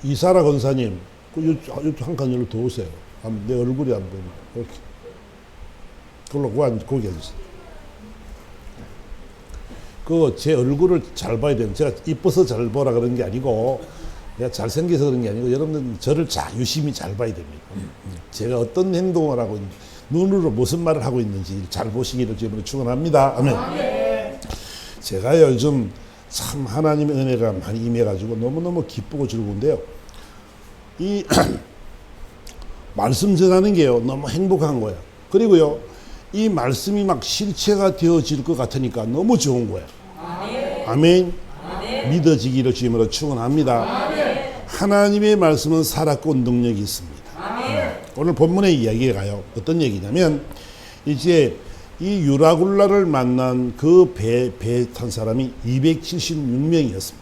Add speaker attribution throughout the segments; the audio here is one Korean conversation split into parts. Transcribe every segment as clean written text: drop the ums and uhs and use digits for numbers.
Speaker 1: 이사라 권사님, 한 칸 열로 더 오세요. 내 얼굴이 안 보이니까. 이렇게. 그걸로 거기 앉으세요. 제 얼굴을 잘 봐야 돼요. 제가 이뻐서 잘 보라 그런 게 아니고, 내가 잘생겨서 그런 게 아니고, 여러분들 저를 유심히 잘 봐야 됩니다. 제가 어떤 행동을 하고 있는지, 눈으로 무슨 말을 하고 있는지 잘 보시기를 주님으로 축원합니다. 아멘. 제가 요즘 참 하나님의 은혜가 많이 임해가지고 너무너무 기쁘고 즐거운데요. 이 말씀 전하는 게요, 너무 행복한 거예요. 그리고요, 이 말씀이 막 실체가 되어질 것 같으니까 너무 좋은 거예요. 아멘. 아멘. 믿어지기를 주님으로 축원합니다. 하나님의 말씀은 살았고 능력이 있습니다. 오늘 본문의 이야기가 가요. 어떤 얘기냐면, 이제 이 유라굴라를 만난 그 배 탄 사람이 276명이었습니다.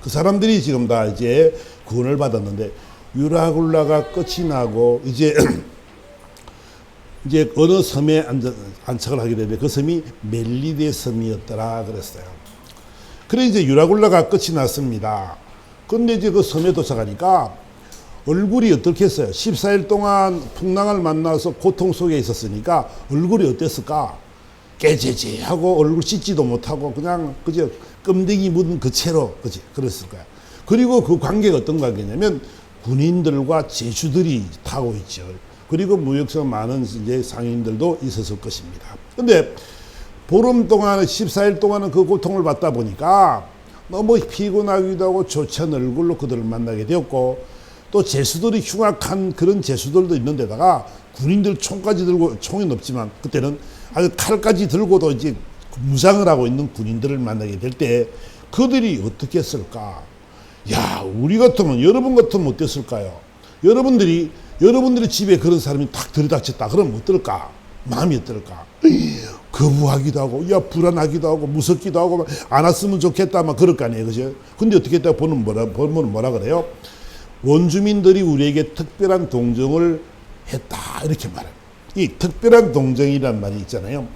Speaker 1: 그 사람들이 지금 다 이제 구원을 받았는데, 유라굴라가 끝이 나고 이제 어느 섬에 안착을 하게 되는데, 그 섬이 멜리데 섬이었더라 그랬어요. 그래 이제 유라굴라가 끝이 났습니다. 근데 이제 그 섬에 도착하니까 얼굴이 어떻겠어요? 14일 동안 풍랑을 만나서 고통 속에 있었으니까 얼굴이 어땠을까? 깨재재하고 얼굴 씻지도 못하고 그냥 그저 껌댕이 묻은 그 채로 그랬을 거야. 그리고 그 관계가 어떤 관계냐면 군인들과 제주들이 타고 있죠. 그리고 무역성 많은 이제 상인들도 있었을 것입니다. 근데 보름 동안 14일 동안은 그 고통을 받다 보니까 너무 피곤하기도 하고 좋지 않은 얼굴로 그들을 만나게 되었고, 또 제수들이 흉악한 그런 제수들도 있는데다가 군인들 총까지 들고, 총은 없지만 그때는 아주 칼까지 들고도 이제 무장을 하고 있는 군인들을 만나게 될 때 그들이 어떻게 했을까? 야, 우리 같으면, 여러분 같으면 어땠을까요? 여러분들이 집에 그런 사람이 탁 들이닥쳤다. 그러면 어떨까? 마음이 어떨까? 거부하기도 하고, 야, 불안하기도 하고, 무섭기도 하고, 안 왔으면 좋겠다, 막 그럴 거 아니에요. 그죠? 근데 어떻게 했다고 본문은 뭐라 그래요? 원주민들이 우리에게 특별한 동정을 했다. 이렇게 말해요. 이 특별한 동정이란 말이 있잖아요.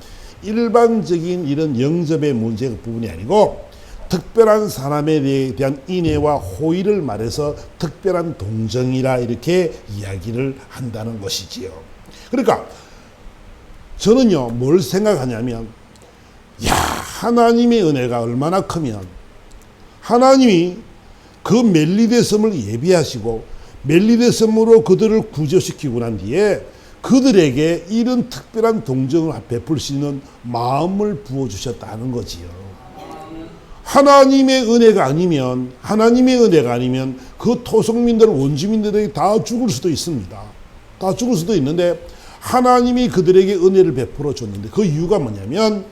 Speaker 1: 일반적인 이런 영접의 문제의 부분이 아니고, 특별한 사람에 대한 인애와 호의를 말해서 특별한 동정이라 이렇게 이야기를 한다는 것이지요. 그러니까 저는요, 뭘 생각하냐면, 야, 하나님의 은혜가 얼마나 크면 하나님이 그 멜리데 섬을 예비하시고 멜리데 섬으로 그들을 구조시키고 난 뒤에 그들에게 이런 특별한 동정을 베풀 수 있는 마음을 부어주셨다는 거지요. 하나님의 은혜가 아니면 그 토속민들, 원주민들에게 다 죽을 수도 있습니다. 다 죽을 수도 있는데 하나님이 그들에게 은혜를 베풀어 줬는데, 그 이유가 뭐냐면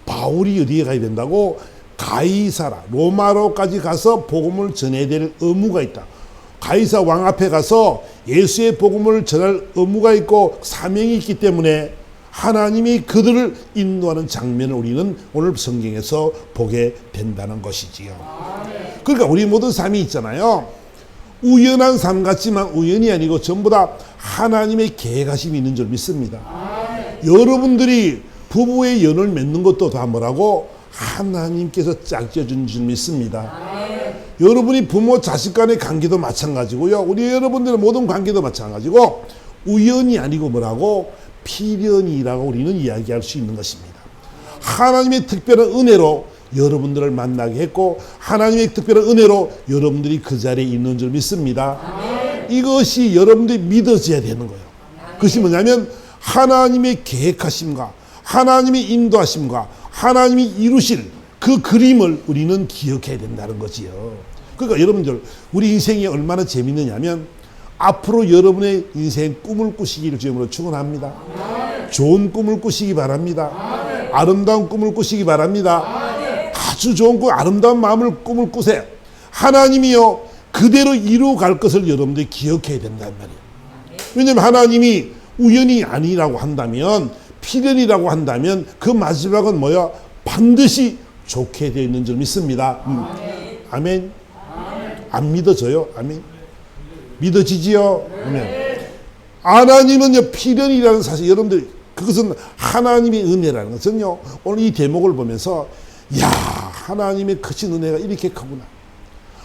Speaker 1: 바울이 어디에 가야 된다고? 가이사라, 로마로까지 가서 복음을 전해야 될 의무가 있다. 가이사 왕 앞에 가서 예수의 복음을 전할 의무가 있고 사명이 있기 때문에 하나님이 그들을 인도하는 장면을 우리는 오늘 성경에서 보게 된다는 것이지요. 그러니까 우리 모든 삶이 있잖아요. 우연한 삶 같지만 우연이 아니고 전부 다 하나님의 계획하심이 있는 줄 믿습니다. 여러분들이 부부의 연을 맺는 것도 다 뭐라고? 하나님께서 짝지어준 줄 믿습니다. 여러분이 부모 자식 간의 관계도 마찬가지고요. 우리 여러분들의 모든 관계도 마찬가지고 우연이 아니고 뭐라고? 필연이라고 우리는 이야기할 수 있는 것입니다. 하나님의 특별한 은혜로 여러분들을 만나게 했고 하나님의 특별한 은혜로 여러분들이 그 자리에 있는 줄 믿습니다. 이것이 여러분들이 믿어져야 되는 거예요. 그것이 뭐냐면 하나님의 계획하심과 하나님의 인도하심과 하나님이 이루실 그 그림을 우리는 기억해야 된다는 거지요. 그러니까 여러분들, 우리 인생이 얼마나 재밌느냐면 앞으로 여러분의 인생 꿈을 꾸시기를 주님으로 축원합니다. 좋은 꿈을 꾸시기 바랍니다. 아름다운 꿈을 꾸시기 바랍니다. 아주 좋은 꿈, 아름다운 꿈을 꾸세요. 하나님이요, 그대로 이루어갈 것을 여러분들이 기억해야 된단 말이에요. 왜냐하면 하나님이 우연이 아니라고 한다면, 필연이라고 한다면 그 마지막은 뭐야? 반드시 좋게 되어 있는 줄 믿습니다. 아멘. 안 믿어져요? 아멘. 믿어지지요? 아멘. 하나님은요, 필연이라는 사실, 여러분들, 그것은 하나님의 은혜라는 것은요, 오늘 이 대목을 보면서, 야, 하나님의 크신 은혜가 이렇게 크구나.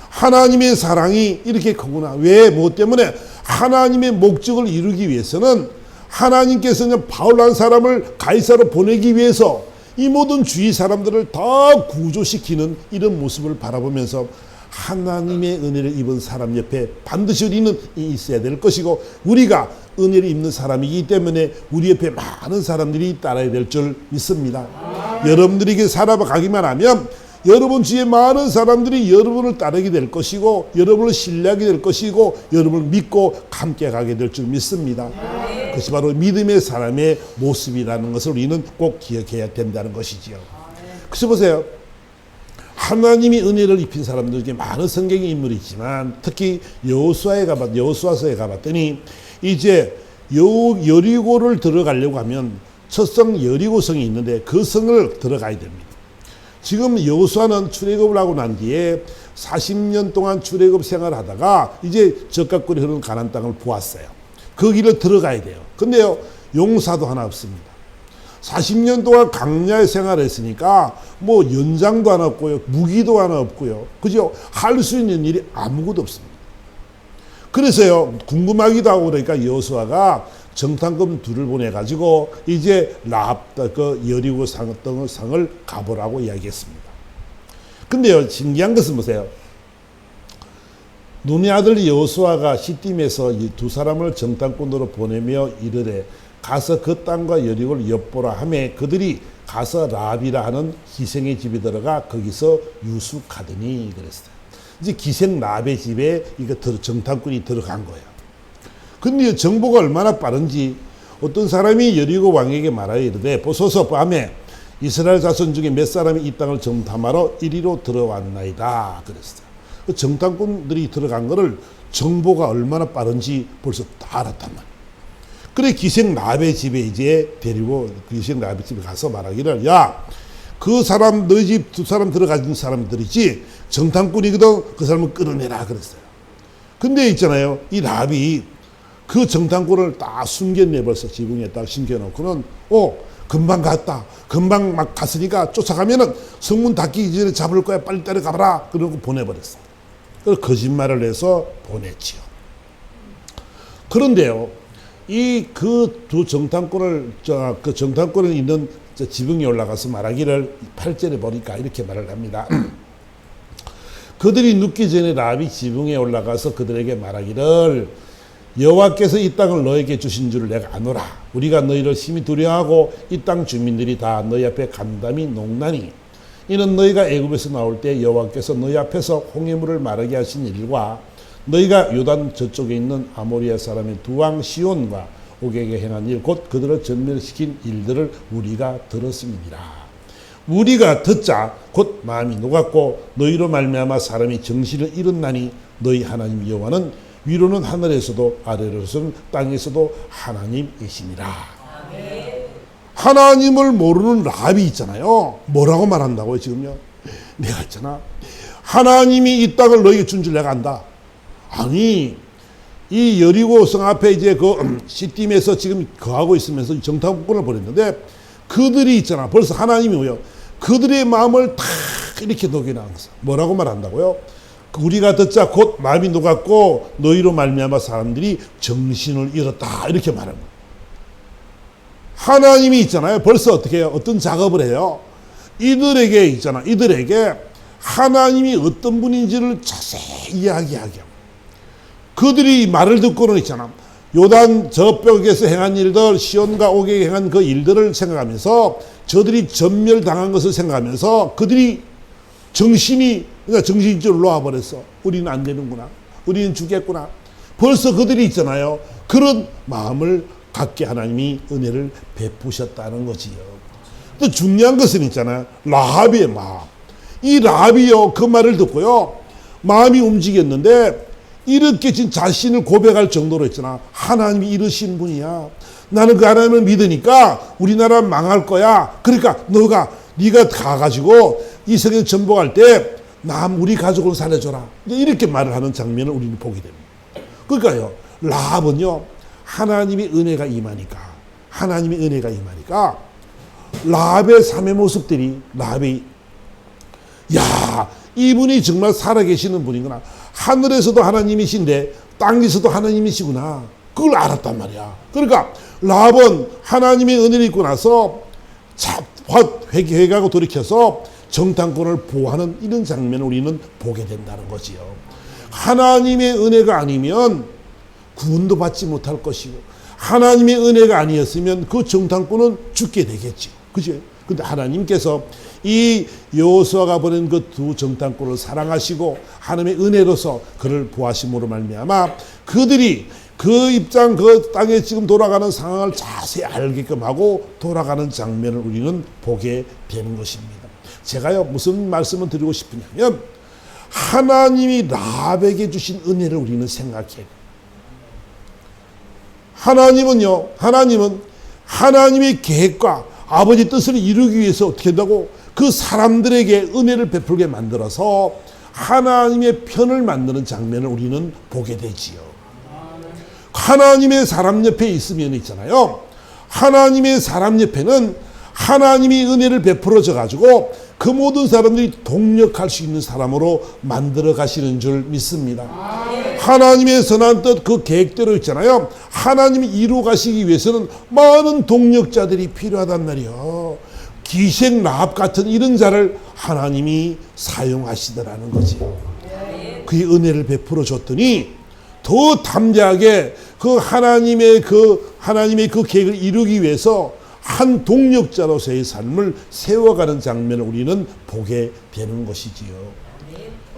Speaker 1: 하나님의 사랑이 이렇게 크구나. 왜? 무엇 때문에? 하나님의 목적을 이루기 위해서는 하나님께서는 바울라는 사람을 가이사로 보내기 위해서 이 모든 주위 사람들을 다 구조시키는 이런 모습을 바라보면서 하나님의 은혜를 입은 사람 옆에 반드시 우리는 있어야 될 것이고, 우리가 은혜를 입는 사람이기 때문에 우리 옆에 많은 사람들이 따라야 될 줄 믿습니다. 여러분들에게 살아가기만 하면 여러분 주위에 많은 사람들이 여러분을 따르게 될 것이고, 여러분을 신뢰하게 될 것이고, 여러분을 믿고 함께 가게 될 줄 믿습니다. 그것이 바로 믿음의 사람의 모습이라는 것을 우리는 꼭 기억해야 된다는 것이지요. 그래서 보세요. 하나님이 은혜를 입힌 사람들 중에 많은 성경의 인물이 있지만, 특히 여호수아서에 가봤더니 이제 여리고를 들어가려고 하면 첫 성 여리고성이 있는데 그 성을 들어가야 됩니다. 지금 여호수아는 출애굽을 하고 난 뒤에 40년 동안 출애굽 생활하다가 이제 적각골이 흐르는 가나안 땅을 보았어요. 그 길을 들어가야 돼요. 근데요, 용사도 하나 없습니다. 40년 동안 강야에 생활했으니까 뭐 연장도 하나 없고요, 무기도 하나 없고요, 그죠? 할 수 있는 일이 아무것도 없습니다. 그래서요, 궁금하기도 하고 그러니까 여호수아가 정탐꾼 둘을 보내가지고 이제 그 여리고 상을 가보라고 이야기했습니다. 근데요, 신기한 것은 보세요. 눈의 아들 여호수아가 시딤에서 이 두 사람을 정탐꾼으로 보내며 이르되 가서 그 땅과 여리고를 엿보라 하매 그들이 가서 라합이라 하는 기생의 집에 들어가 거기서 유숙하더니 그랬어요. 이제 기생 라합의 집에 정탐꾼이 들어간 거예요. 근데 정보가 얼마나 빠른지 어떤 사람이 여리고 왕에게 말하여 이르되 보소서 밤에 이스라엘 자손 중에 몇 사람이 이 땅을 정탐하러 이리로 들어왔나이다 그랬어요. 그 정탐꾼들이 들어간 거를 정보가 얼마나 빠른지 벌써 다 알았단 말이에요. 그래 기생 라합의 집에 이제 데리고 기생 라합의 집에 가서 말하기를, 야, 그 사람 너희 집 두 사람 들어가진 사람들이지 정탐꾼이거든, 그 사람을 끌어내라 그랬어요. 근데 있잖아요, 이 라합이 그 정탐꾼을 딱 숨겼네. 벌써 지붕에 딱 숨겨놓고는 금방 갔다, 금방 막 갔으니까 쫓아가면은 성문 닫기 전에 잡을 거야, 빨리 따라가봐라 그러고 보내버렸어요. 그래서 거짓말을 해서 보냈지요. 그런데요, 그 두 정탐꾼을 그 정탐꾼이 있는 지붕에 올라가서 말하기를 8절에 보니까 이렇게 말을 합니다. 그들이 눕기 전에 라합이 지붕에 올라가서 그들에게 말하기를 여호와께서 이 땅을 너에게 주신 줄을 내가 아노라. 우리가 너희를 심히 두려워하고 이 땅 주민들이 다 너희 앞에 간담이 녹나니 이는 너희가 애굽에서 나올 때 여호와께서 너희 앞에서 홍해물을 마르게 하신 일과 너희가 요단 저쪽에 있는 아모리아 사람의 두 왕 시온과 옥에게 행한 일 곧 그들을 전멸시킨 일들을 우리가 들었음이니라. 우리가 듣자 곧 마음이 녹았고 너희로 말미암아 사람이 정신을 잃었나니 너희 하나님 여호와는 위로는 하늘에서도 아래로서는 땅에서도 하나님이시니라. 아멘. 하나님을 모르는 라합이 있잖아요. 뭐라고 말한다고요 지금요? 내가 있잖아, 하나님이 이 땅을 너에게 준 줄 내가 안다. 아니, 이 여리고 성 앞에 이제 그 시딤에서 지금 거하고 있으면서 정탐꾼을 보냈는데 그들이 있잖아, 벌써 하나님이 뭐요? 그들의 마음을 다 이렇게 녹여놨어. 뭐라고 말한다고요? 우리가 듣자 곧 마음이 녹았고 너희로 말미암아 사람들이 정신을 잃었다 이렇게 말하는 거예요. 하나님이 있잖아요, 벌써 어떻게 해요? 어떤 작업을 해요? 이들에게 있잖아, 이들에게 하나님이 어떤 분인지를 자세히 이야기하게 하고, 그들이 말을 듣고는 있잖아, 요단 저벽에서 행한 일들, 시온과 옥에 행한 그 일들을 생각하면서 저들이 전멸당한 것을 생각하면서 그들이 정신이 이쪽으로 놓아버렸어. 우리는 안 되는구나, 우리는 죽겠구나. 벌써 그들이 있잖아요, 그런 마음을 갖게 하나님이 은혜를 베푸셨다는 거지요. 또 중요한 것은 있잖아요, 라합의 마음. 이 라합이요, 그 말을 듣고요 마음이 움직였는데 이렇게 진 자신을 고백할 정도로 있잖아, 하나님이 이러신 분이야, 나는 그 하나님을 믿으니까 우리나라 망할 거야, 그러니까 네가 가가지고 이 세계 전복할 때 우리 가족을 살려줘라, 이렇게 말을 하는 장면을 우리는 보게 됩니다. 그러니까요, 라합은요 하나님의 은혜가 임하니까 라합의 삶의 모습들이, 라합이 야, 이분이 정말 살아계시는 분이구나. 하늘에서도 하나님이신데 땅에서도 하나님이시구나. 그걸 알았단 말이야. 그러니까 라합은 하나님의 은혜를 입고 나서 회개하고 돌이켜서 정탐꾼을 보호하는 이런 장면을 우리는 보게 된다는 거지요. 하나님의 은혜가 아니면 구원도 받지 못할 것이고, 하나님의 은혜가 아니었으면 그 정탐꾼은 죽게 되겠죠. 그죠? 근데 하나님께서 이 여호수아가 보낸 그 두 정탐꾼을 사랑하시고 하나님의 은혜로서 그를 보하심으로 말미암아 그들이 그 입장, 그 땅에 지금 돌아가는 상황을 자세히 알게끔 하고 돌아가는 장면을 우리는 보게 되는 것입니다. 제가요, 무슨 말씀을 드리고 싶으냐면, 하나님이 라합에게 주신 은혜를 우리는 생각해요. 하나님은 하나님의 계획과 아버지 뜻을 이루기 위해서 어떻게 한다고? 그 사람들에게 은혜를 베풀게 만들어서 하나님의 편을 만드는 장면을 우리는 보게 되지요. 하나님의 사람 옆에 있으면 있잖아요. 하나님의 사람 옆에는 하나님이 은혜를 베풀어 줘 그 모든 사람들이 동력할 수 있는 사람으로 만들어 가시는 줄 믿습니다. 하나님의 선한 뜻, 그 계획대로 있잖아요. 하나님이 이루어 가시기 위해서는 많은 동력자들이 필요하단 말이에요. 기생 라합 같은 이런 자를 하나님이 사용하시더라는 거죠. 그의 은혜를 베풀어 줬더니 더 담대하게 그 하나님의 그 계획을 이루기 위해서 한 동력자로서의 삶을 세워가는 장면을 우리는 보게 되는 것이지요.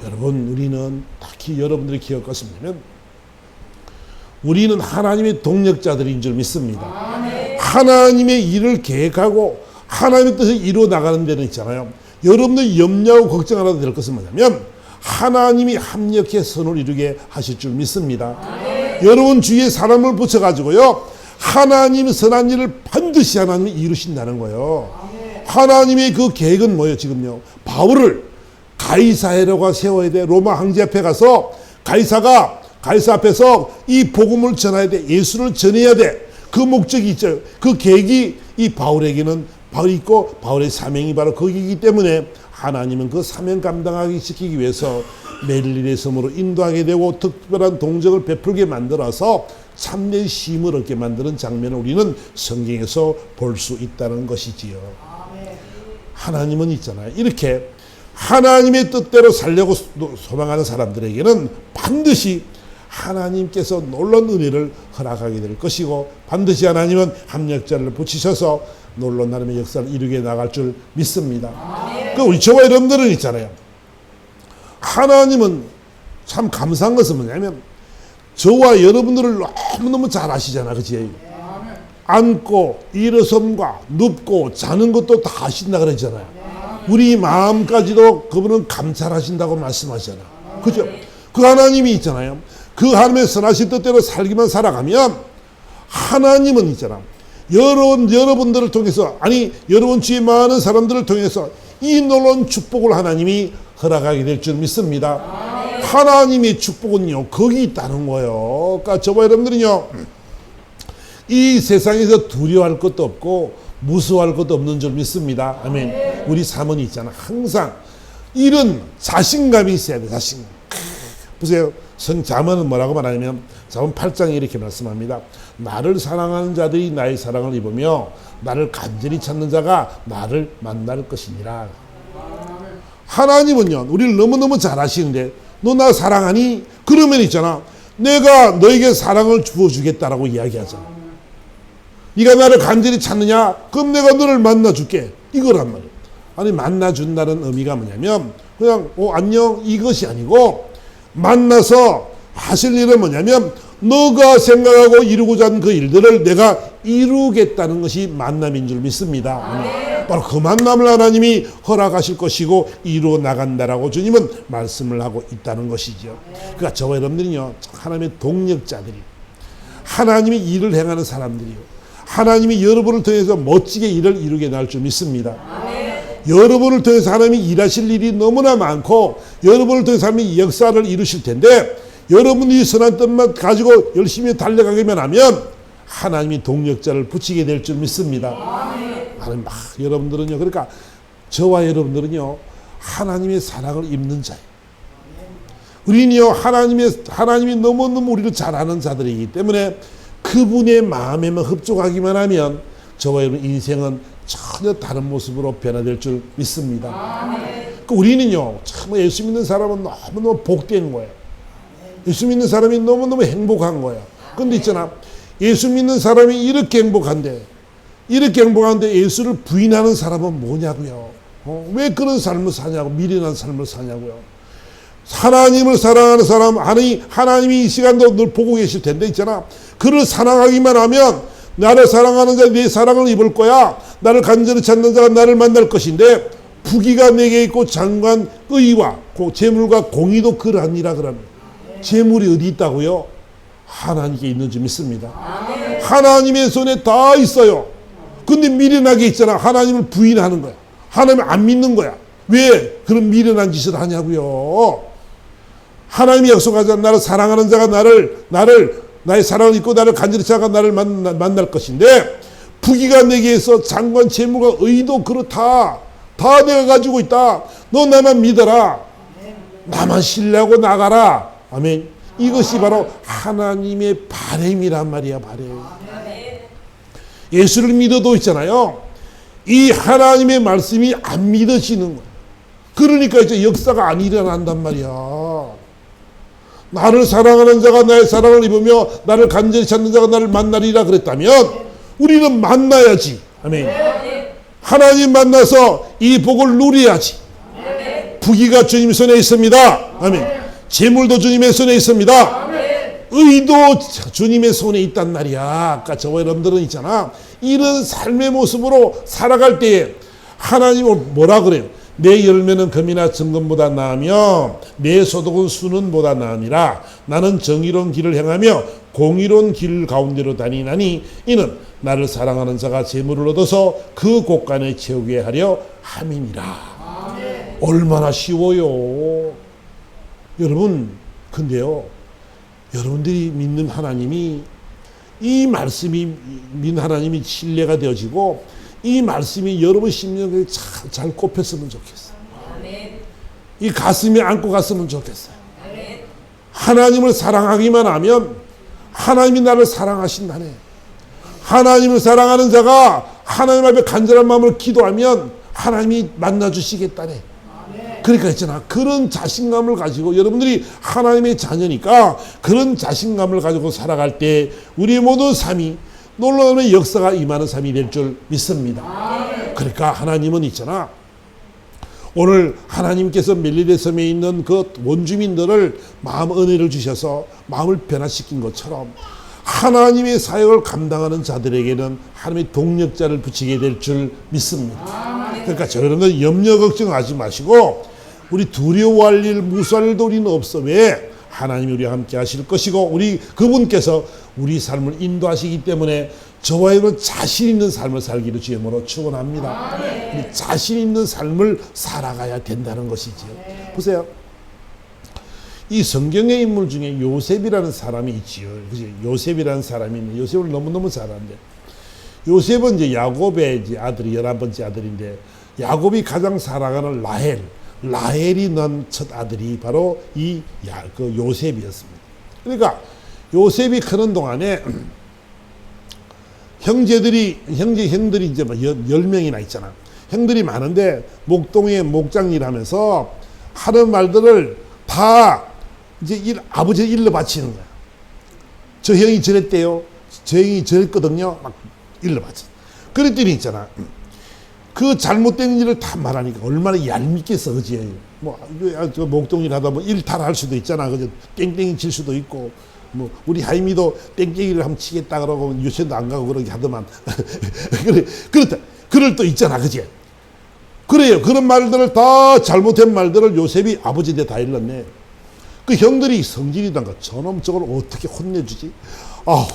Speaker 1: 여러분, 우리는 딱히 여러분들이 기억할 것은 뭐냐면, 우리는 하나님의 동력자들인 줄 믿습니다. 하나님의 일을 계획하고 하나님의 뜻을 이루어 나가는 데는 있잖아요. 여러분들 염려하고 걱정 안 해도 될 것은 뭐냐면, 하나님이 합력해 선을 이루게 하실 줄 믿습니다. 여러분 주위에 사람을 붙여가지고요, 하나님의 선한 일을 반드시 하나님이 이루신다는 거예요. 하나님의 그 계획은 뭐예요? 지금요, 바울을 가이사랴로 세워야 돼. 로마 황제 앞에 가서 가이사 앞에서 이 복음을 전해야 돼. 예수를 전해야 돼. 그 목적이 있죠. 그 계획이 이 바울에게는 바울이 있고, 바울의 사명이 바로 거기이기 때문에 하나님은 그 사명 감당하기 시키기 위해서 멜릴의 섬으로 인도하게 되고 특별한 동정을 베풀게 만들어서 참된 쉼을 얻게 만드는 장면을 우리는 성경에서 볼 수 있다는 것이지요. 하나님은 있잖아요. 이렇게 하나님의 뜻대로 살려고 소망하는 사람들에게는 반드시 하나님께서 놀라운 은혜를 허락하게 될 것이고, 반드시 하나님은 합력자를 붙이셔서 놀라운 하나님의 역사를 이루게 나갈 줄 믿습니다. 그 우리 저와 여러분들은 있잖아요. 하나님은 참 감사한 것은 뭐냐면, 저와 여러분들을 너무너무 잘 아시잖아. 그치? 앉고 일어섬과 눕고 자는 것도 다 아신다 그러잖아요. 우리 마음까지도 그분은 감찰하신다고 말씀하잖아. 그죠? 그 하나님이 있잖아요. 그 하나님의 선하신 뜻대로 살기만 살아가면 하나님은 있잖아. 여러분들을 통해서, 아니 여러분 주위에 많은 사람들을 통해서 이 놀라운 축복을 하나님이 허락하게 될 줄 믿습니다. 하나님의 축복은요, 거기 있다는 거예요. 그러니까 저와 여러분들은요, 이 세상에서 두려워할 것도 없고 무서워할 것도 없는 줄 믿습니다. 아멘. 우리 사모님 있잖아. 항상 이런 자신감이 있어야 돼. 자신감. 보세요. 자문은 뭐라고 말하냐면, 자문 8장에 이렇게 말씀합니다. 나를 사랑하는 자들이 나의 사랑을 입으며 나를 간절히 찾는 자가 나를 만날 것이니라. 하나님은요, 우리를 너무너무 잘 아시는데, 너 나 사랑하니? 그러면 있잖아, 내가 너에게 사랑을 주어주겠다라고 이야기하잖아. 네가 나를 간절히 찾느냐? 그럼 내가 너를 만나줄게. 이거란 말이야. 아니, 만나준다는 의미가 뭐냐면 그냥 안녕 이것이 아니고, 만나서 하실 일은 뭐냐면 너가 생각하고 이루고자 하는 그 일들을 내가 이루겠다는 것이 만남인 줄 믿습니다. 바로 그 만남을 하나님이 허락하실 것이고 이루어 나간다라고 주님은 말씀을 하고 있다는 것이죠. 그러니까 저와 여러분들은요, 하나님의 동력자들이, 하나님이 일을 행하는 사람들이요, 하나님이 여러분을 통해서 멋지게 일을 이루게 나갈 줄 믿습니다. 여러분을 통해서 하나님이 일하실 일이 너무나 많고, 여러분을 통해서 하나님이 역사를 이루실 텐데, 여러분이 선한 뜻만 가지고 열심히 달려가기만 하면 하나님이 동력자를 붙이게 될 줄 믿습니다. 여러분들은요, 그러니까 저와 여러분들은요, 하나님의 사랑을 입는 자예요. 우리는요, 하나님이 너무너무 우리를 잘 아는 자들이기 때문에 그분의 마음에만 흡족하기만 하면 저와 여러분 인생은 전혀 다른 모습으로 변화될 줄 믿습니다. 그러니까 우리는요, 참 예수 믿는 사람은 너무너무 복된 거예요. 예수 믿는 사람이 너무너무 행복한 거예요. 근데 있잖아, 예수 믿는 사람이 이렇게 행복한데 예수를 부인하는 사람은 뭐냐고요. 왜 그런 삶을 사냐고, 미련한 삶을 사냐고요. 하나님을 사랑하는 사람, 하나님이 이 시간도 늘 보고 계실 텐데 있잖아, 그를 사랑하기만 하면 나를 사랑하는 자 내 사랑을 입을 거야. 나를 간절히 찾는 자가 나를 만날 것인데 부귀가 내게 있고 장관 의와 재물과 공의도 그러하니라 그럽니다. 재물이 어디 있다고요? 하나님께 있는 줄 믿습니다. 하나님의 손에 다 있어요. 근데 미련하게 있잖아. 하나님을 부인하는 거야. 하나님을 안 믿는 거야. 왜 그런 미련한 짓을 하냐고요. 하나님이 약속하잖아. 나를 사랑하는 자가 나의 사랑을 입고 나를 간절히 찾아가 나를 만날 것인데 부귀가 내게 있어 장관 재물과 의도 그렇다. 다 내가 가지고 있다. 너 나만 믿어라. 나만 신뢰하고 나가라. 아멘. 이것이 바로 하나님의 바램이란 말이야. 바램. 예수를 믿어도 있잖아요, 이 하나님의 말씀이 안 믿어지는 거야. 그러니까 이제 역사가 안 일어난단 말이야. 나를 사랑하는 자가 나의 사랑을 입으며 나를 간절히 찾는 자가 나를 만나리라 그랬다면 우리는 만나야지. 아멘. 하나님 만나서 이 복을 누려야지. 부귀가 주님의 손에 있습니다. 아멘. 재물도 주님의 손에 있습니다. 의도 주님의 손에 있단 말이야. 아까 저와 여러분들은 있잖아, 이런 삶의 모습으로 살아갈 때에 하나님은 뭐라 그래요? 내 열매는 금이나 정금보다 나으며 내 소득은 수는보다 나으니라. 나는 정의로운 길을 행하며 공의로운 길 가운데로 다니나니 이는 나를 사랑하는 자가 재물을 얻어서 그 곳간에 채우게 하려 함이니라. 얼마나 쉬워요. 여러분, 근데요, 여러분들이 믿는 하나님이, 이 말씀이 믿는 하나님이 신뢰가 되어지고 이 말씀이 여러분 심령에 잘 꼽혔으면 좋겠어요. 이 가슴에 안고 갔으면 좋겠어요. 하나님을 사랑하기만 하면 하나님이 나를 사랑하신다네. 하나님을 사랑하는 자가 하나님 앞에 간절한 마음을 기도하면 하나님이 만나주시겠다네. 그러니까 있잖아, 그런 자신감을 가지고 여러분들이 하나님의 자녀니까 그런 자신감을 가지고 살아갈 때 우리의 모든 삶이 놀라운 역사가 임하는 삶이 될 줄 믿습니다. 그러니까 하나님은 있잖아, 오늘 하나님께서 멜리데 섬에 있는 그 원주민들을 마음 은혜를 주셔서 마음을 변화시킨 것처럼 하나님의 사역을 감당하는 자들에게는 하나님의 동력자를 붙이게 될 줄 믿습니다. 그러니까 여러분들 염려 걱정하지 마시고 우리 두려워할 일, 무수할 일도 우리는 없어. 왜? 하나님이 우리와 함께 하실 것이고 그분께서 우리 삶을 인도하시기 때문에 저와 여러분 자신 있는 삶을 살기를 주님으로 축원합니다. 우리 자신 있는 삶을 살아가야 된다는 것이지요. 보세요. 이 성경의 인물 중에 요셉이라는 사람이 있지요. 그치? 요셉이라는 사람이 있는데 요셉을 너무너무 잘하는데, 요셉은 이제 야곱의 이제 아들이 11번째 아들인데 야곱이 가장 사랑하는 라헬이 낳은 첫 아들이 바로 그 요셉이었습니다. 그러니까 요셉이 크는 동안에 형들이 이제 10명이나 있잖아. 형들이 많은데 목동에 목장 일하면서 하는 말들을 다 이제 아버지가 일러 바치는 거야. 저 형이 저랬대요. 저 형이 저랬거든요. 막 일러 바치. 그랬더니 있잖아, 그 잘못된 일을 다 말하니까 얼마나 얄밉겠어, 그지? 저 목동일 하다 일탈할 수도 있잖아. 그죠? 땡땡이 칠 수도 있고, 우리 하임이도 땡땡이를 한번 치겠다 그러고 유치원도 안 가고 그러게 하더만. 그렇다. 그럴 또 있잖아, 그지? 그래요. 그런 말들을 다 잘못된 말들을 요셉이 아버지한테 다 일렀네. 그 형들이 성질이단가 저놈 저걸 어떻게 혼내주지?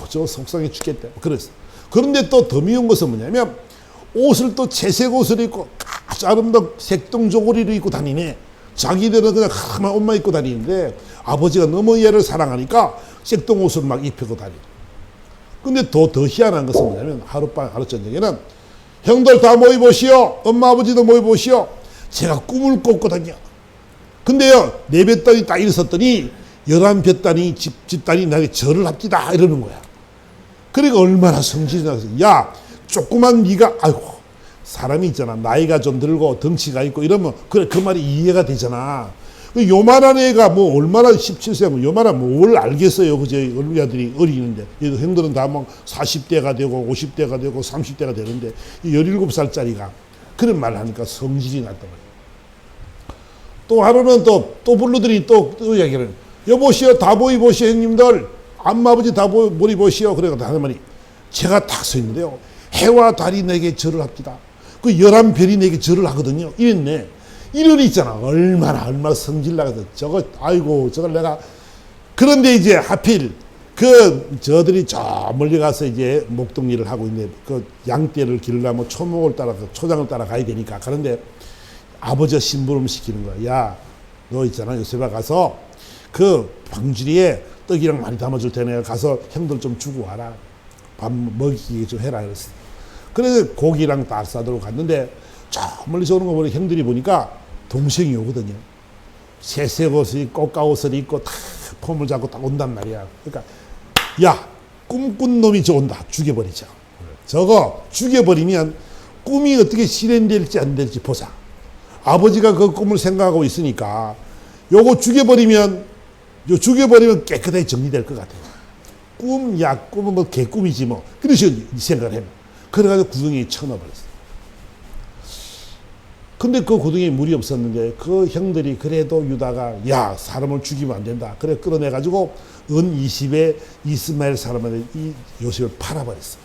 Speaker 1: 저거 속상해 죽겠다. 그랬어. 그런데 또 더 미운 것은 뭐냐면 옷을 또 채색 옷을 입고 아주 아름다운 색동 저고리를 입고 다니네. 자기들은 그냥 험한 옷만 입고 다니는데 아버지가 너무 얘를 사랑하니까 색동 옷을 막 입히고 다니네. 근데 더 희한한 것은 뭐냐면 하루 저녁에는 형들 다 모여보시오. 엄마 아버지도 모여보시오. 제가 꿈을 꿨거든요. 근데요, 내 뱃단이 딱 일어섰더니 11뱃단이 집단이 나에게 절을 합디다 이러는 거야. 그러니까 얼마나 성질이 나서, 야, 조그만 네가, 아이고, 사람이 있잖아. 나이가 좀 들고 덩치가 있고 이러면 그래, 그 말이 이해가 되잖아. 요만한 애가 뭐 얼마나 17세면 요만한 뭘 알겠어요. 그저 우리들이 어리는데. 형들은 다 뭐 40대가 되고 50대가 되고 30대가 되는데 17살짜리가 그런 말을 하니까 성질이 났단 말이야. 또 하루는 또 불러들이 또 이야기를, 여보시오, 다보이 보시오, 형님들. 안마아버지 다보이 보시오. 그래가 하는 말이, 제가 딱 서 있는데요. 해와 달이 내게 절을 합디다. 그 11별이 내게 절을 하거든요. 이랬네. 이런 있잖아. 얼마나 성질 나가서 아이고, 저걸 내가. 그런데 이제 하필 저들이 저 멀리 가서 이제 목동일을 하고 있는데 그 양떼를 기르려면 초목을 따라, 초장을 따라 가야 되니까. 그런데 아버지가 심부름 시키는 거야. 야, 너 있잖아. 요셉아 가서 그 방주리에 떡이랑 많이 담아줄 테니까 가서 형들 좀 주고 와라. 밥 먹이게 좀 해라. 그랬어. 그래서 고기랑 딱 싸들고 갔는데 저 멀리서 오는 거 보니 형들이 보니까 동생이 오거든요. 새색 옷을, 꽃가옷을 입고 다 폼을 잡고 딱 온단 말이야. 그러니까, 야, 꿈꾼 놈이 저 온다. 죽여버리자. 저거 죽여버리면 꿈이 어떻게 실현될지 안 될지 보자. 아버지가 그 꿈을 생각하고 있으니까 요거 죽여버리면 깨끗하게 정리될 것 같아요. 꿈은 뭐 개꿈이지 뭐. 그런 식으로 생각을 해요. 그래가지고 구덩이에 쳐넣어버렸어요. 근데 그 구덩이에 물이 없었는데 그 형들이 그래도 유다가, 야, 사람을 죽이면 안 된다. 그래 끌어내가지고 은 20에 이스마엘 사람한테 이 요셉을 팔아버렸어요.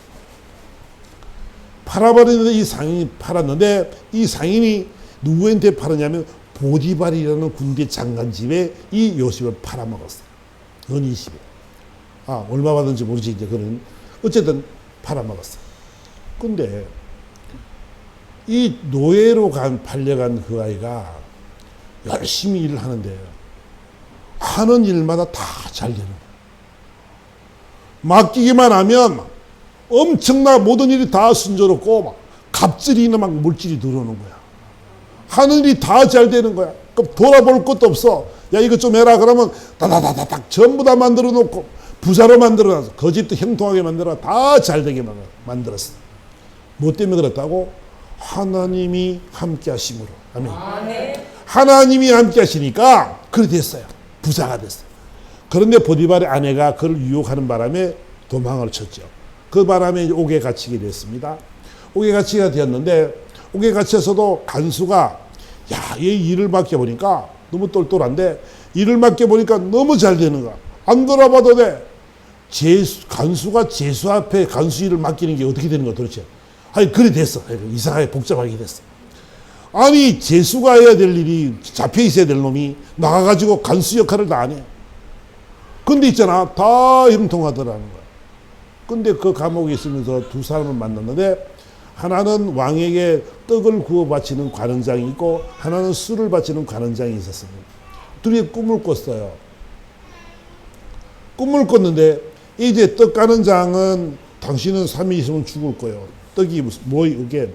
Speaker 1: 팔아버렸는데 이 상인이 팔았는데 이 상인이 누구한테 팔았냐면 보디발이라는 군대 장관 집에 이 요셉을 팔아먹었어요. 은 20에. 아, 얼마 받은지 모르지, 이제 그는. 어쨌든 팔아먹었어요. 근데 이 노예로 팔려간 그 아이가 열심히 일을 하는데 하는 일마다 다 잘 되는 거야. 맡기기만 하면 엄청나 모든 일이 다 순조롭고 막 갑질이나 막 물질이 들어오는 거야. 하는 일이 다 잘 되는 거야. 그럼 돌아볼 것도 없어. 야, 이거 좀 해라. 그러면 다다다닥 전부 다 만들어 놓고 부자로 만들어 놨어. 그 집도 형통하게 만들어 다 잘 되게 만들었어. 뭐 때문에 그랬다고? 하나님이 함께 하심으로. 아멘. 하나님이 함께 하시니까 그렇게 됐어요. 부자가 됐어요. 그런데 보디발의 아내가 그를 유혹하는 바람에 도망을 쳤죠. 그 바람에 옥에 갇히게 됐습니다. 옥에 갇히게 되었는데 옥에 갇혀서도 간수가, 야, 얘 일을 맡겨보니까 너무 똘똘한데 일을 맡겨보니까 너무 잘 되는 거야. 안 돌아봐도 돼. 간수가 제수 앞에 간수 일을 맡기는 게 어떻게 되는 거야 도대체. 아니, 그래 됐어. 이상하게 복잡하게 됐어. 아니, 제수가 해야 될 일이 잡혀 있어야 될 놈이 나가가지고 간수 역할을 다 안 해. 근데 있잖아, 다 형통하더라는 거야. 근데 그 감옥에 있으면서 두 사람을 만났는데 하나는 왕에게 떡을 구워 바치는 관원장이 있고 하나는 술을 바치는 관원장이 있었습니다. 둘이 꿈을 꿨어요. 꿈을 꿨는데 이제 떡 관원장은, 당신은 3일 있으면 죽을 거예요. 떡이 뭐 이게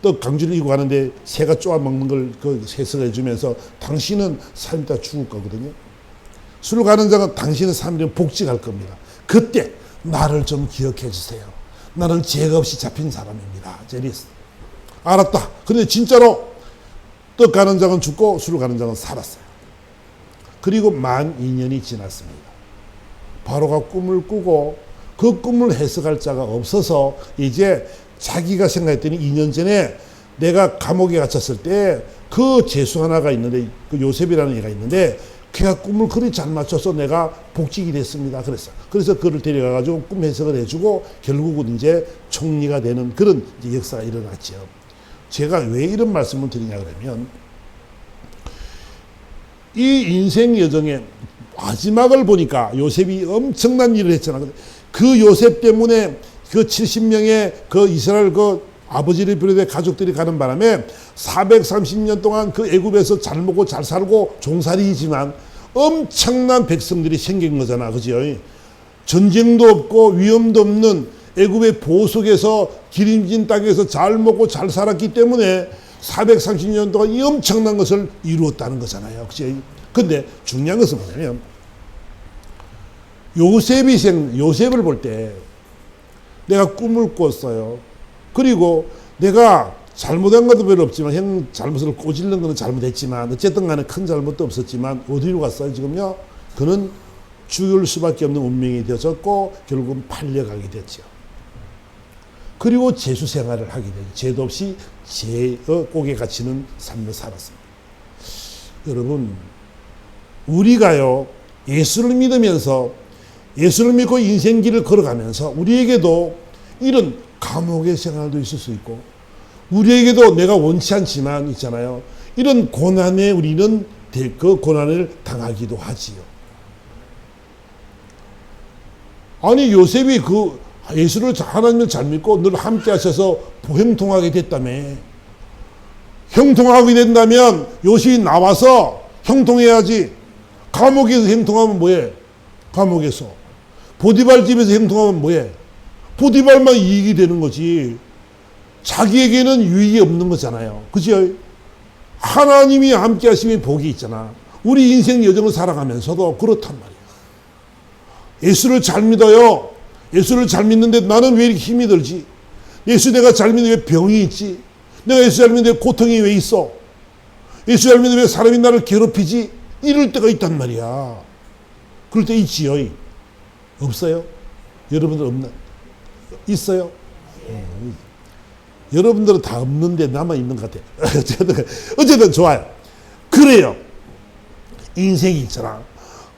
Speaker 1: 떡 강주를 이고 가는데 새가 쪼아 먹는 걸 그 해석해 주면서 당신은 3일 있다 죽을 거거든요. 술 가는 자가 당신은 3일이면 복직할 겁니다. 그때 나를 좀 기억해 주세요. 나는 죄가 없이 잡힌 사람입니다. 제리스. 알았다. 그런데 진짜로 떡 가는 자는 죽고 술 가는 자는 살았어요. 그리고 만 2년이 지났습니다. 바로가 꿈을 꾸고 그 꿈을 해석할 자가 없어서 이제 자기가 생각했더니 2년 전에 내가 감옥에 갇혔을 때 그 죄수 하나가 있는데, 그 요셉이라는 애가 있는데 걔가 꿈을 그리 잘 맞춰서 내가 복직이 됐습니다. 그래서 그를 데려가가지고 꿈 해석을 해주고 결국은 이제 총리가 되는 그런 이제 역사가 일어났죠. 제가 왜 이런 말씀을 드리냐 그러면 이 인생 여정의 마지막을 보니까 요셉이 엄청난 일을 했잖아. 그 요셉 때문에 그 70명의 그 이스라엘 그 아버지를 비롯해 가족들이 가는 바람에 430년 동안 그 애굽에서 잘 먹고 잘 살고 종살이지만 엄청난 백성들이 생긴 거잖아. 그죠? 전쟁도 없고 위험도 없는 애굽의 보석에서 기름진 땅에서 잘 먹고 잘 살았기 때문에 430년 동안 이 엄청난 것을 이루었다는 거잖아요. 그치? 근데 중요한 것은 뭐냐면, 요셉을 볼 때 내가 꿈을 꿨어요. 그리고 내가 잘못한 것도 별로 없지만, 형 잘못을 꼬질른 거는 잘못했지만, 어쨌든 간에 큰 잘못도 없었지만, 어디로 갔어요, 지금요? 그는 죽을 수밖에 없는 운명이 되어졌고, 결국은 팔려가게 됐죠. 그리고 재수 생활을 하게 되죠. 죄도 없이 죄의 꼭에 갇히는 삶을 살았습니다. 여러분, 우리가요, 예수를 믿으면서, 예수를 믿고 인생길을 걸어가면서, 우리에게도 이런 감옥의 생활도 있을 수 있고, 우리에게도 내가 원치 않지만 있잖아요. 이런 고난에 우리는 그 고난을 당하기도 하지요. 아니, 요셉이 예수를 하나님을 잘 믿고 늘 함께 하셔서 형통하게 됐다며. 형통하게 된다면 요셉이 나와서 형통해야지. 감옥에서 형통하면 뭐해? 감옥에서. 보디발 집에서 형통하면 뭐해? 보디발만 이익이 되는 거지. 자기에게는 유익이 없는 거잖아요. 그죠? 하나님이 함께 하시면 복이 있잖아. 우리 인생 여정을 살아가면서도 그렇단 말이야. 예수를 잘 믿어요. 예수를 잘 믿는데 나는 왜 이렇게 힘이 들지? 예수 내가 잘 믿는데 왜 병이 있지? 내가 예수 잘 믿는데 고통이 왜 있어? 예수 잘 믿는데 왜 사람이 나를 괴롭히지? 이럴 때가 있단 말이야. 그럴 때 있지요? 없어요? 여러분들 없나? 있어요? 여러분들은 다 없는데 나만 있는 것 같아. 어쨌든 좋아요. 그래요. 인생이 있잖아.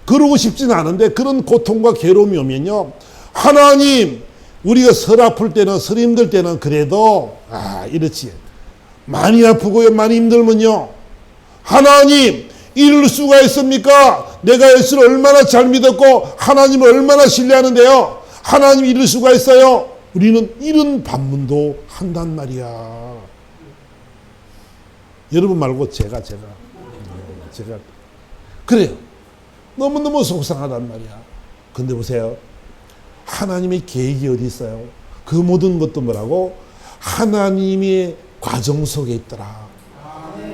Speaker 1: 그러고 싶지는 않은데 그런 고통과 괴로움이 오면요. 하나님, 우리가 설 아플 때는, 설 힘들 때는 그래도, 이렇지. 많이 아프고요, 많이 힘들면요. 하나님, 이럴 수가 있습니까? 내가 예수를 얼마나 잘 믿었고, 하나님을 얼마나 신뢰하는데요. 하나님 이럴 수가 있어요. 우리는 이런 반문도 한단 말이야. 여러분 말고 제가. 그래요. 너무너무 속상하단 말이야. 근데 보세요. 하나님의 계획이 어디 있어요? 그 모든 것도 뭐라고? 하나님의 과정 속에 있더라.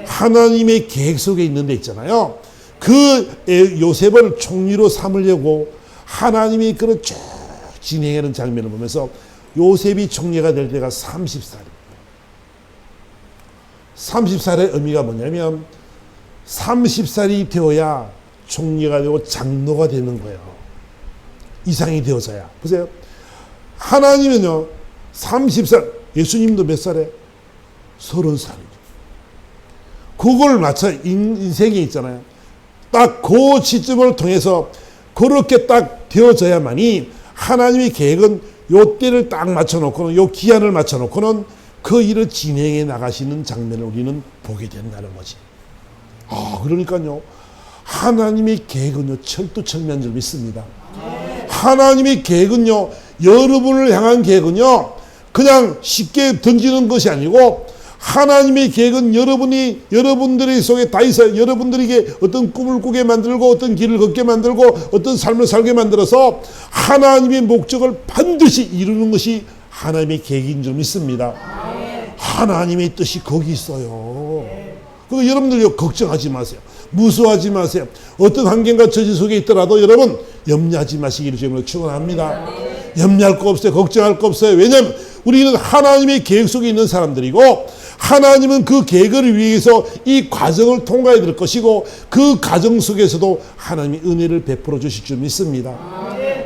Speaker 1: 하나님의 계획 속에 있는 데 있잖아요. 그 요셉을 총리로 삼으려고 하나님이 그런 쭉 진행하는 장면을 보면서 요셉이 총리가 될 때가 30살입니다. 30살의 의미가 뭐냐면 30살이 되어야 총리가 되고 장로가 되는 거예요. 이상이 되어서야. 보세요. 하나님은요, 30살, 예수님도 몇 살에? 30살이죠. 그걸 맞춰 인생이 있잖아요. 딱 그 시점을 통해서 그렇게 딱 되어져야만이 하나님의 계획은 요 때를 딱 맞춰놓고는, 요 기한을 맞춰놓고는 그 일을 진행해 나가시는 장면을 우리는 보게 된다는 거지. 그러니까요. 하나님의 계획은요, 철두철미한 줄 믿습니다. 하나님의 계획은요, 여러분을 향한 계획은요, 그냥 쉽게 던지는 것이 아니고, 하나님의 계획은 여러분들의 속에 다 있어요. 여러분들에게 어떤 꿈을 꾸게 만들고, 어떤 길을 걷게 만들고, 어떤 삶을 살게 만들어서 하나님의 목적을 반드시 이루는 것이 하나님의 계획인 줄 믿습니다. 하나님의 뜻이 거기 있어요. 그거 여러분들 걱정하지 마세요. 무서워하지 마세요. 어떤 환경과 처지 속에 있더라도 여러분 염려하지 마시기를 주님으로 축원합니다. 염려할 거 없어요. 걱정할 거 없어요. 왜냐하면 우리는 하나님의 계획 속에 있는 사람들이고, 하나님은 그 계획을 위해서 이 과정을 통과해야 될 것이고, 그 과정 속에서도 하나님이 은혜를 베풀어 주실 줄 믿습니다.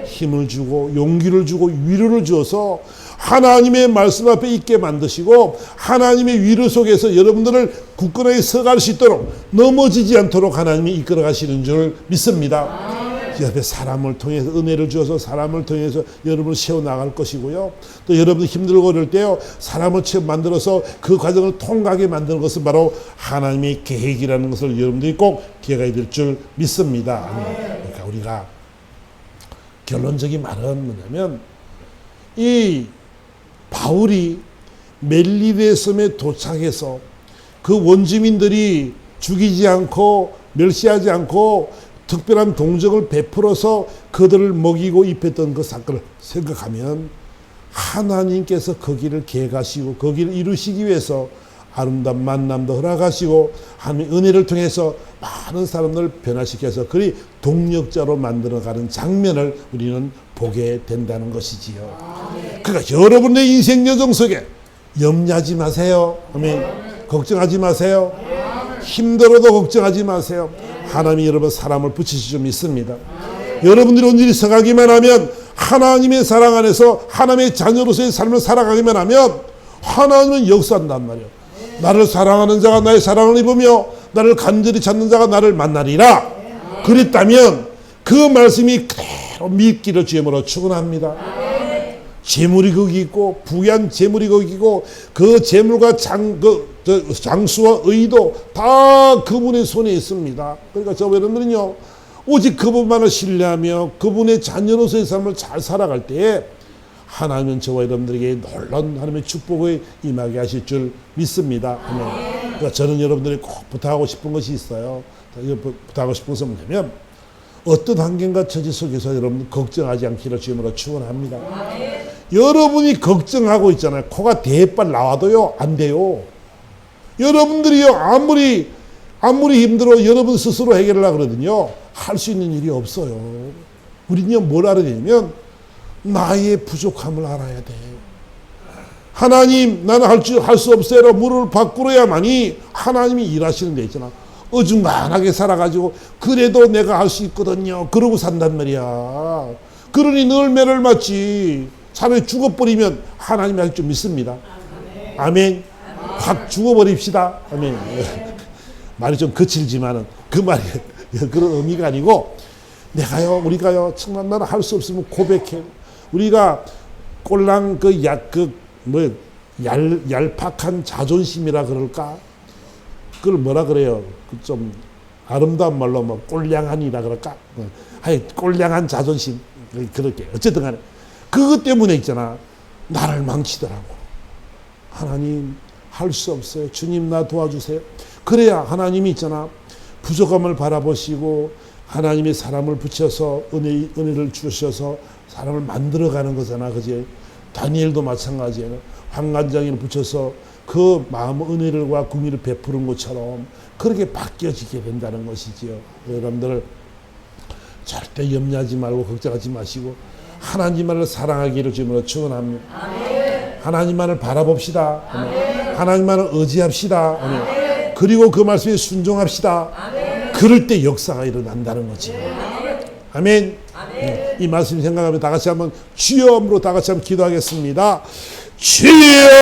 Speaker 1: 힘을 주고 용기를 주고 위로를 주어서 하나님의 말씀 앞에 있게 만드시고, 하나님의 위로 속에서 여러분들을 굳건하게 서갈 수 있도록, 넘어지지 않도록 하나님이 이끌어 가시는 줄 믿습니다. 옆에 사람을 통해서 은혜를 주어서 사람을 통해서 여러분을 세워나갈 것이고요. 또 여러분이 힘들고 그럴 때요, 사람을 만들어서 그 과정을 통과하게 만드는 것은 바로 하나님의 계획이라는 것을 여러분들이 꼭 기억해야 될 줄 믿습니다. 그러니까 우리가 결론적인 말은 뭐냐면, 이 바울이 멜리데 섬에 도착해서 그 원주민들이 죽이지 않고 멸시하지 않고 특별한 동정을 베풀어서 그들을 먹이고 입혔던 그 사건을 생각하면, 하나님께서 거기를 계획하시고 거기를 이루시기 위해서 아름다운 만남도 허락하시고 하나님의 은혜를 통해서 많은 사람들을 변화시켜서 그리 동력자로 만들어가는 장면을 우리는 보게 된다는 것이지요. 그러니까 여러분의 인생 여정 속에 염려하지 마세요. 아멘. 걱정하지 마세요. 힘들어도 걱정하지 마세요. 하나님이 여러분 사람을 붙이실 줄 믿습니다. 여러분들이 온전히 서가기만 하면, 하나님의 사랑 안에서 하나님의 자녀로서의 삶을 살아가기만 하면 하나님은 역사한단 말이에요. 나를 사랑하는 자가 나의 사랑을 입으며 나를 간절히 찾는 자가 나를 만나리라. 그랬다면 그 말씀이 그대로 믿기를 주임으로 축원합니다. 재물이 거기 있고 부귀한 재물이 거기 있고 그 재물과 장수와 의도 다 그분의 손에 있습니다. 그러니까 저 여러분들은요, 오직 그분만을 신뢰하며 그분의 자녀로서의 삶을 잘 살아갈 때에 하나님은 저와 여러분들에게 놀라운 하나님의 축복을 임하게 하실 줄 믿습니다. 그러니까 저는 여러분들이 꼭 부탁하고 싶은 것이 있어요. 부탁하고 싶은 것은 뭐냐면, 어떤 환경과 처지 속에서 여러분 걱정하지 않기를 주님으로 축원합니다. 여러분이 걱정하고 있잖아요. 코가 대빨 나와도요 안 돼요. 여러분들이요 아무리 힘들어 여러분 스스로 해결하려고 그러거든요, 할 수 있는 일이 없어요. 우리는요 뭘 알아야 되냐면 나의 부족함을 알아야 돼. 하나님, 나는 할 수 없어요. 무릎을 바꾸어야만이 하나님이 일하시는 데 있잖아. 어중간하게 살아가지고 그래도 내가 할 수 있거든요, 그러고 산단 말이야. 그러니 늘 매를 맞지. 차라리 죽어버리면 하나님이 할 줄 믿습니다. 아멘. 확 죽어버립시다. 아멘. 말이 좀 거칠지만은 그 말이 그런 의미가 아니고, 우리가요 정말 나는 할 수 없으면 고백해. 우리가 꼴랑 얄팍한 자존심이라 그럴까? 그걸 뭐라 그래요? 좀 아름다운 말로 뭐 꼴량한이라 그럴까? 꼴량한 자존심. 그렇게. 어쨌든 간에 그것 때문에 있잖아, 나를 망치더라고. 하나님, 할 수 없어요. 주님, 나 도와주세요. 그래야 하나님이 있잖아, 부족함을 바라보시고 하나님의 사람을 붙여서 은혜를 주셔서 사람을 만들어가는 거잖아. 그지? 다니엘도 마찬가지예요. 환관장애를 붙여서 그 마음 은혜를과 궁의를 베푸는 것처럼 그렇게 바뀌어지게 된다는 것이지요. 여러분들 절대 염려하지 말고 걱정하지 마시고 하나님만을 사랑하기를 주님으로 축원합니다. 하나님만을 바라봅시다. 하나님만을 의지합시다. 그리고 그 말씀에 순종합시다. 그럴 때 역사가 일어난다는 거지. 아멘. 이 말씀 생각하면 다 같이 한번 주여으로 다 같이 한번 기도하겠습니다. 주여.